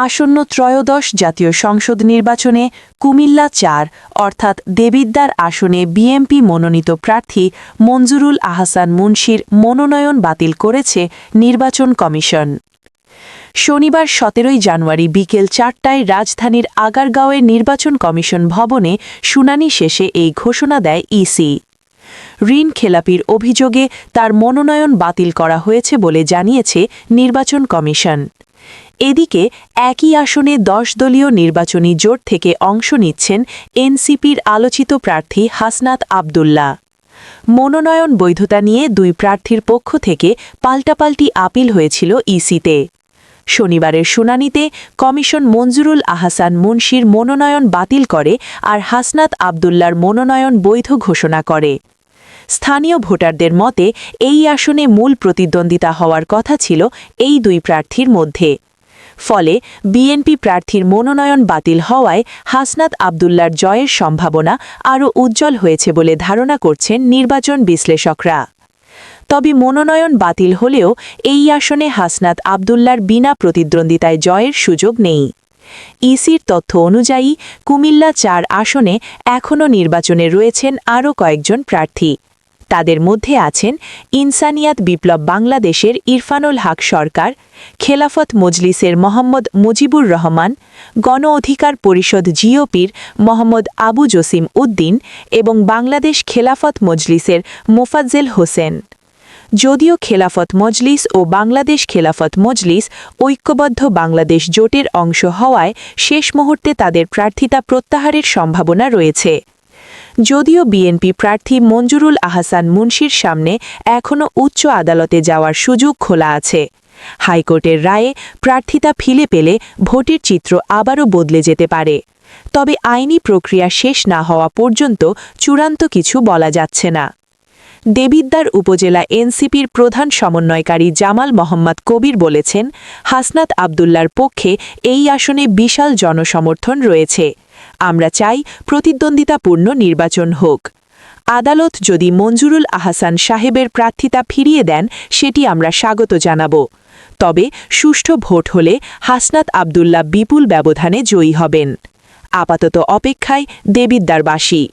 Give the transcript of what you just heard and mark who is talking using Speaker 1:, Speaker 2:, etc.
Speaker 1: আসন্ন ত্রয়োদশ জাতীয় সংসদ নির্বাচনে কুমিল্লা ৪ অর্থাৎ দেবিদ্বার আসনে বিএনপি মনোনীত প্রার্থী মঞ্জুরুল আহসান মুন্সির মনোনয়ন বাতিল করেছে নির্বাচন কমিশন। শনিবার ১৭ জানুয়ারি বিকেল ৪টায় রাজধানীর আগারগাঁওয়ের নির্বাচন কমিশন ভবনে শুনানি শেষে এই ঘোষণা দেয় ইসি। ঋণ খেলাপির অভিযোগে তার মনোনয়ন বাতিল করা হয়েছে বলে জানিয়েছে নির্বাচন কমিশন। এদিকে একই আসনে ১০ দলীয় নির্বাচনী জোট থেকে অংশ নিচ্ছেন এনসিপির আলোচিত প্রার্থী হাসনাত আবদুল্লাহ। মনোনয়ন বৈধতা নিয়ে দুই প্রার্থীর পক্ষ থেকে পাল্টাপাল্টি আপিল হয়েছিল ইসিতে। শনিবারের শুনানিতে কমিশন মঞ্জুরুল আহসান মুন্সির মনোনয়ন বাতিল করে আর হাসনাত আবদুল্লার মনোনয়ন বৈধ ঘোষণা করে। স্থানীয় ভোটারদের মতে এই আসনে মূল প্রতিদ্বন্দ্বিতা হওয়ার কথা ছিল এই দুই প্রার্থীর মধ্যে। ফলে বিএনপি প্রার্থীর মনোনয়ন বাতিল হওয়ায় হাসনাত আবদুল্লার জয়ের সম্ভাবনা আরও উজ্জ্বল হয়েছে বলে ধারণা করছেন নির্বাচন বিশ্লেষকরা। তবে মনোনয়ন বাতিল হলেও এই আসনে হাসনাত আবদুল্লার বিনা প্রতিদ্বন্দ্বিতায় জয়ের সুযোগ নেই। ইসির তথ্য অনুযায়ী কুমিল্লা ৪ আসনে এখনও নির্বাচনে রয়েছেন আরও কয়েকজন প্রার্থী। তাদের মধ্যে আছেন ইনসানিয়াত বিপ্লব বাংলাদেশের ইরফানুল হক সরকার, খেলাফত মজলিসের মোহাম্মদ মুজিবুর রহমান, গণ অধিকার পরিষদ জিওপির মোহাম্মদ আবু জসিম উদ্দিন এবং বাংলাদেশ খেলাফত মজলিসের মোফাজ্জেল হোসেন। যদিও খেলাফত মজলিস ও বাংলাদেশ খেলাফত মজলিস ঐক্যবদ্ধ বাংলাদেশ জোটের অংশ হওয়ায় শেষ মুহূর্তে তাদের প্রার্থিতা প্রত্যাহারের সম্ভাবনা রয়েছে। যদিও বিএনপি প্রার্থী মঞ্জুরুল আহসান মুন্সির সামনে এখনও উচ্চ আদালতে যাওয়ার সুযোগ খোলা আছে। হাইকোর্টের রায়ে প্রার্থিতা ফিরে পেলে ভোটের চিত্র আবারও বদলে যেতে পারে। তবে আইনি প্রক্রিয়া শেষ না হওয়া পর্যন্ত চূড়ান্ত কিছু বলা যাচ্ছে না। দেবিদ্বার উপজেলা এনসিপির প্রধান সমন্বয়কারী জামাল মোহাম্মদ কবির বলেছেন, হাসনাত আবদুল্লার পক্ষে এই আসনে বিশাল জনসমর্থন রয়েছে। আমরা চাই প্রতিদ্বন্দ্বিতাপূর্ণ নির্বাচন হোক। আদালত যদি মঞ্জুরুল আহসান সাহেবের প্রার্থিতা ফিরিয়ে দেন সেটি আমরা স্বাগত জানাব। তবে সুষ্ঠু ভোট হলে হাসনাত আবদুল্লাহ বিপুল ব্যবধানে জয়ী হবেন। আপাতত অপেক্ষায় দেবিদ্বারবাসী।